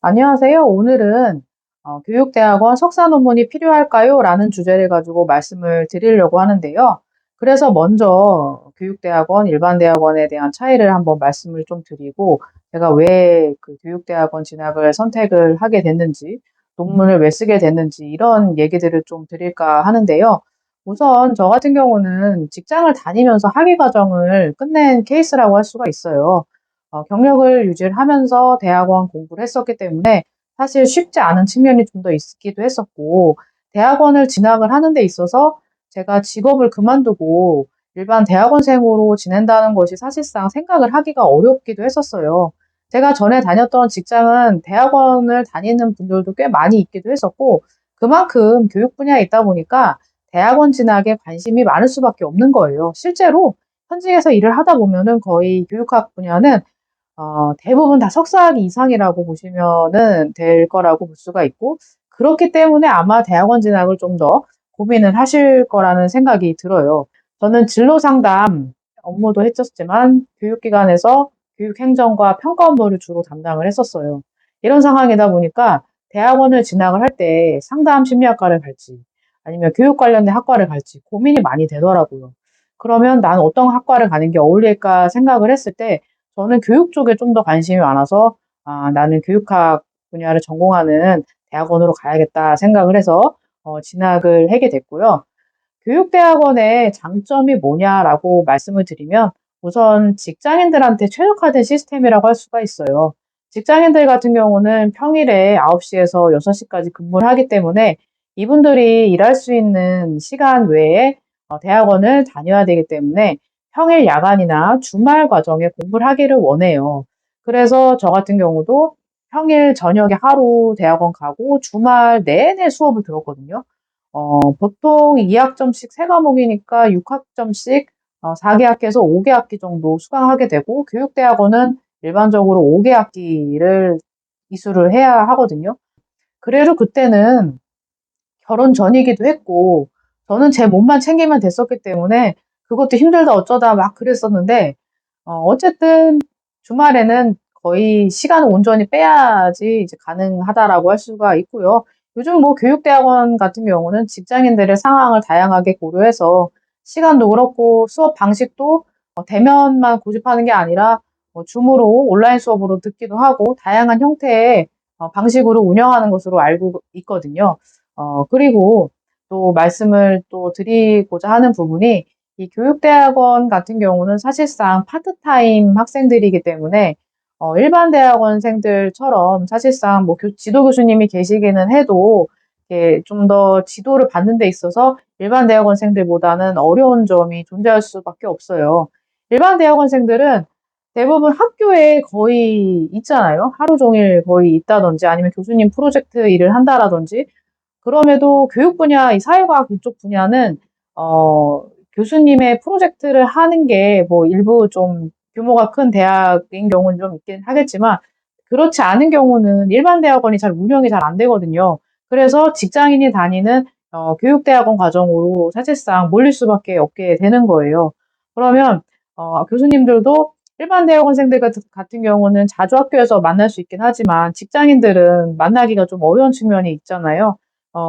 안녕하세요. 오늘은 교육대학원 석사 논문이 필요할까요? 라는 주제를 가지고 말씀을 드리려고 하는데요. 그래서 먼저 교육대학원, 일반 대학원에 대한 차이를 한번 말씀을 좀 드리고, 제가 왜 그 교육대학원 진학을 선택을 하게 됐는지, 논문을 왜 쓰게 됐는지, 이런 얘기들을 좀 드릴까 하는데요. 우선 저 같은 경우는 직장을 다니면서 학위 과정을 끝낸 케이스라고 할 수가 있어요. 경력을 유지를 하면서 대학원 공부를 했었기 때문에 사실 쉽지 않은 측면이 좀 더 있기도 했었고, 대학원을 진학을 하는 데 있어서 제가 직업을 그만두고 일반 대학원생으로 지낸다는 것이 사실상 생각을 하기가 어렵기도 했었어요. 제가 전에 다녔던 직장은 대학원을 다니는 분들도 꽤 많이 있기도 했었고, 그만큼 교육 분야에 있다 보니까 대학원 진학에 관심이 많을 수밖에 없는 거예요. 실제로 현직에서 일을 하다 보면은 거의 교육학 분야는 대부분 다 석사학위 이상이라고 보시면은 될 거라고 볼 수가 있고, 그렇기 때문에 아마 대학원 진학을 좀 더 고민을 하실 거라는 생각이 들어요. 저는 진로 상담 업무도 했었지만 교육기관에서 교육 행정과 평가 업무를 주로 담당을 했었어요. 이런 상황이다 보니까 대학원을 진학을 할 때 상담 심리학과를 갈지 아니면 교육 관련된 학과를 갈지 고민이 많이 되더라고요. 그러면 '난 어떤 학과를 가는 게 어울릴까?' 생각을 했을 때 저는 교육 쪽에 좀 더 관심이 많아서 '아 나는 교육학 분야를 전공하는 대학원으로 가야겠다.' 생각을 해서 진학을 하게 됐고요. "교육대학원의 장점이 뭐냐?"라고 말씀을 드리면 우선 직장인들한테 최적화된 시스템이라고 할 수가 있어요. 직장인들 같은 경우는 평일에 9시 에서 6시 까지 근무를 하기 때문에 이분들이 일할 수 있는 시간 외에 대학원을 다녀야 되기 때문에 평일 야간이나 주말 과정에 공부를 하기를 원해요. 그래서 저 같은 경우도 평일 저녁에 하루 대학원 가고 주말 내내 수업을 들었거든요. 보통 2 학점씩 3 과목이니까 6 학점씩 4개 학기에서 5개 학기 정도 수강하게 되고, 교육대학원은 일반적으로 5개 학기를 이수를 해야 하거든요. 그래도 그때는 결혼 전이기도 했고 저는 제 몸만 챙기면 됐었기 때문에 그것도 힘들다 어쩌다 막 그랬었는데, 어쨌든 주말에는 거의 시간을 온전히 빼야지 이제 가능하다라고 할 수가 있고요. 요즘 뭐 교육대학원 같은 경우는 직장인들의 상황을 다양하게 고려해서 시간도 그렇고 수업 방식도 대면만 고집하는 게 아니라 줌으로 온라인 수업으로 듣기도 하고 다양한 형태의 방식으로 운영하는 것으로 알고 있거든요. 그리고 또 말씀을 또 드리고자 하는 부분이, 이 교육대학원 같은 경우는 사실상 파트타임 학생들이기 때문에 일반 대학원생들처럼 사실상 뭐 지도 교수님이 계시기는 해도 이렇게 좀 더 지도를 받는 데 있어서 일반 대학원생들보다는 어려운 점이 존재할 수밖에 없어요. 일반 대학원생들은 대부분 학교에 거의 있잖아요. 하루 종일 거의 있다든지 아니면 교수님 프로젝트 일을 한다라든지. 그럼에도 교육 분야, 이 사회과학 이쪽 분야는 어 교수님의 프로젝트를 하는 게 뭐 일부 좀 규모가 큰 대학인 경우는 좀 있긴 하겠지만, 그렇지 않은 경우는 일반 대학원이 잘 운영이 잘 안 되거든요. 그래서 직장인이 다니는 교육대학원 과정으로 사실상 몰릴 수밖에 없게 되는 거예요. 그러면 교수님들도 일반 대학원생들 같은 경우는 자주 학교에서 만날 수 있긴 하지만 직장인들은 만나기가 좀 어려운 측면이 있잖아요.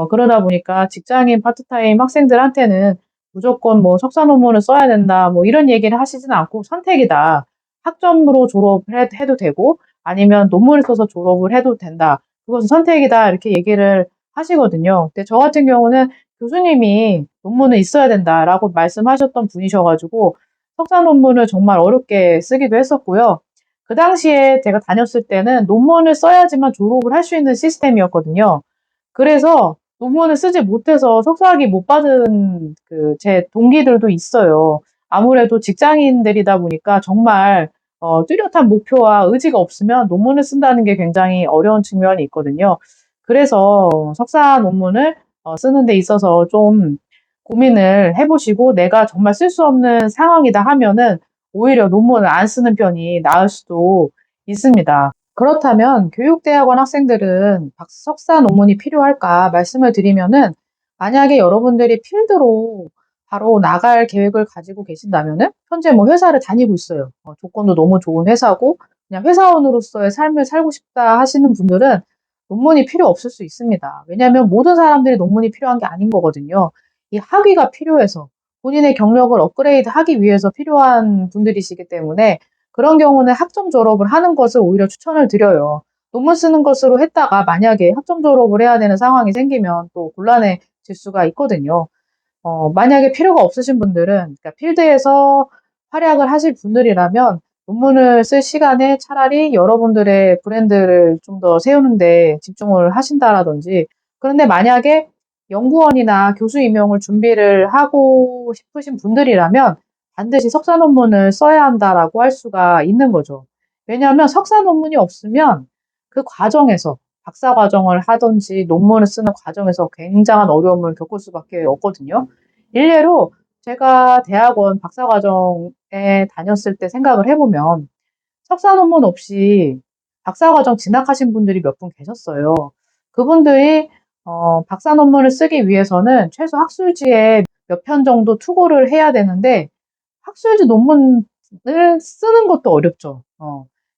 그러다 보니까 직장인 파트타임 학생들한테는 무조건 뭐 "석사 논문을 써야 된다." 뭐 이런 얘기를 하시지는 않고 "선택이다. 학점으로 졸업을 해도 되고 아니면 논문을 써서 졸업을 해도 된다. 그것은 선택이다." 이렇게 얘기를 하시거든요. 근데 저 같은 경우는 교수님이 "논문은 있어야 된다."라고 말씀하셨던 분이셔 가지고 석사 논문을 정말 어렵게 쓰기도 했었고요. 그 당시에 제가 다녔을 때는 논문을 써야지만 졸업을 할 수 있는 시스템이었거든요. 그래서 논문을 쓰지 못해서 석사학위 못 받은 그 제 동기들도 있어요. 아무래도 직장인들이다 보니까 정말 뚜렷한 목표와 의지가 없으면 논문을 쓴다는 게 굉장히 어려운 측면이 있거든요. 그래서 석사 논문을 쓰는 데 있어서 좀 고민을 해 보시고 '내가 정말 쓸 수 없는 상황이다.' 하면은 오히려 논문을 안 쓰는 편이 나을 수도 있습니다. 그렇다면 교육대학원 학생들은 석사 논문이 필요할까 말씀을 드리면은, 만약에 여러분들이 필드로 바로 나갈 계획을 가지고 계신다면은 현재 뭐 회사를 다니고 있어요. 조건도 너무 좋은 회사고 그냥 회사원으로서의 삶을 살고 싶다 하시는 분들은 논문이 필요 없을 수 있습니다. 왜냐하면 모든 사람들이 논문이 필요한 게 아닌 거거든요. 이 학위가 필요해서 본인의 경력을 업그레이드 하기 위해서 필요한 분들이시기 때문에 그런 경우는 학점 졸업을 하는 것을 오히려 추천을 드려요. 논문 쓰는 것으로 했다가 만약에 학점 졸업을 해야 되는 상황이 생기면 또 곤란해질 수가 있거든요. 만약에 필요가 없으신 분들은, 그러니까 필드에서 활약을 하실 분들이라면 논문을 쓸 시간에 차라리 여러분들의 브랜드를 좀 더 세우는 데 집중을 하신다라든지, 그런데 만약에 연구원이나 교수 임용을 준비를 하고 싶으신 분들이라면 반드시 석사 논문을 써야 한다라고 할 수가 있는 거죠. 왜냐하면 석사 논문이 없으면 그 과정에서 박사 과정을 하든지 논문을 쓰는 과정에서 굉장한 어려움을 겪을 수밖에 없거든요. 일례로 제가 대학원 박사 과정에 다녔을 때 생각을 해보면 석사 논문 없이 박사 과정 진학하신 분들이 몇 분 계셨어요. 그분들이 박사 논문을 쓰기 위해서는 최소 학술지에 몇 편 정도 투고를 해야 되는데 학술지 논문을 쓰는 것도 어렵죠.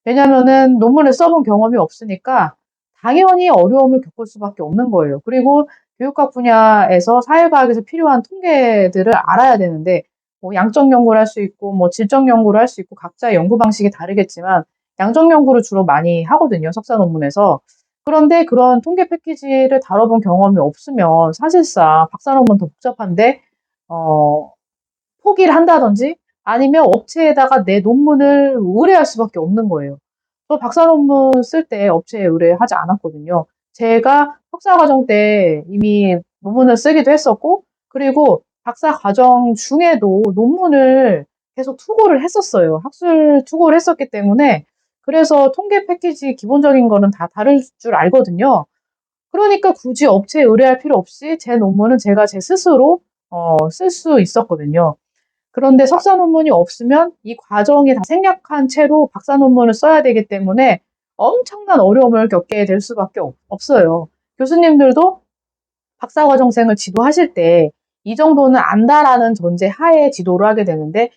왜냐면은 논문을 써본 경험이 없으니까 당연히 어려움을 겪을 수밖에 없는 거예요. 그리고 교육학 분야에서 사회과학에서 필요한 통계들을 알아야 되는데 뭐 양적 연구를 할 수 있고 뭐 질적 연구를 할 수 있고 각자의 연구 방식이 다르겠지만 양적 연구를 주로 많이 하거든요. 석사 논문에서. 그런데 그런 통계 패키지를 다뤄본 경험이 없으면 사실상 박사 논문 더 복잡한데 어 포기를 한다든지 아니면 업체에다가 내 논문을 의뢰할 수밖에 없는 거예요. 저 박사 논문 쓸 때 업체에 의뢰하지 않았거든요. 제가 석사 과정 때 이미 논문을 쓰기도 했었고, 그리고 박사 과정 중에도 논문을 계속 투고를 했었어요. 학술 투고를 했었기 때문에, 그래서 통계 패키지 기본적인 거는 다 다를 줄 알거든요. 그러니까 굳이 업체에 의뢰할 필요 없이 제 논문은 제가 제 스스로 쓸 수 있었거든요. 그런데 석사 논문이 없으면 이 과정이 다 생략한 채로 박사 논문을 써야 되기 때문에 엄청난 어려움을 겪게 될 수밖에 없어요. 교수님들도 박사과정생을 지도하실 때 이 정도는 안다라는 전제 하에 지도를 하게 되는데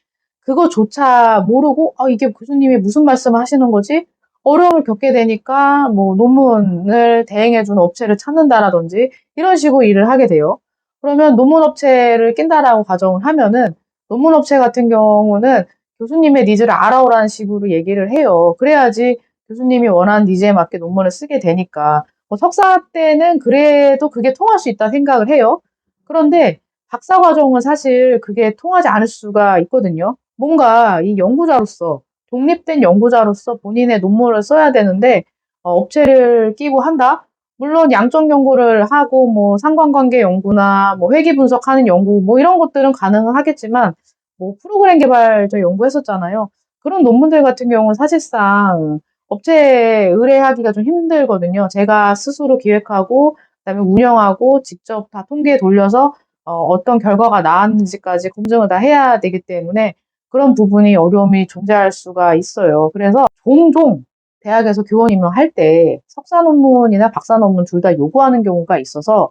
그거조차 모르고 이게 교수님이 무슨 말씀을 하시는 거지? 어려움을 겪게 되니까 뭐 논문을 대행해주는 업체를 찾는다라든지 이런 식으로 일을 하게 돼요. 그러면 논문 업체를 낀다라고 가정을 하면은 논문 업체 같은 경우는 교수님의 니즈를 알아오라는 식으로 얘기를 해요. 그래야지 교수님이 원하는 니즈에 맞게 논문을 쓰게 되니까. 뭐 석사 때는 그래도 그게 통할 수 있다 생각을 해요. 그런데 박사 과정은 사실 그게 통하지 않을 수가 있거든요. 뭔가 이 연구자로서, 독립된 연구자로서 본인의 논문을 써야 되는데, 업체를 끼고 한다? 물론 양적 연구를 하고, 뭐, 상관관계 연구나, 뭐, 회귀 분석하는 연구, 뭐, 이런 것들은 가능은 하겠지만, 뭐, 프로그램 개발 저 연구했었잖아요. 그런 논문들 같은 경우는 사실상 업체에 의뢰하기가 좀 힘들거든요. 제가 스스로 기획하고, 그다음에 운영하고, 직접 다 통계 돌려서 어떤 결과가 나왔는지까지 검증을 다 해야 되기 때문에 그런 부분이 어려움이 존재할 수가 있어요. 그래서 종종 대학에서 교원 임용할 때 석사 논문이나 박사 논문 둘 다 요구하는 경우가 있어서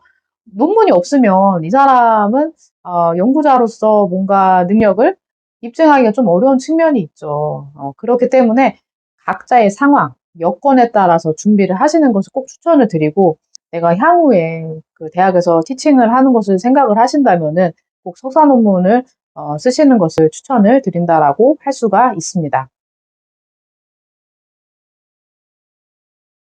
논문이 없으면 이 사람은 연구자로서 뭔가 능력을 입증하기가 좀 어려운 측면이 있죠. 그렇기 때문에 각자의 상황, 여건에 따라서 준비를 하시는 것을 꼭 추천을 드리고 내가 향후에 그 대학에서 티칭을 하는 것을 생각을 하신다면은 꼭 석사 논문을 쓰시는 것을 추천을 드린다라고 할 수가 있습니다.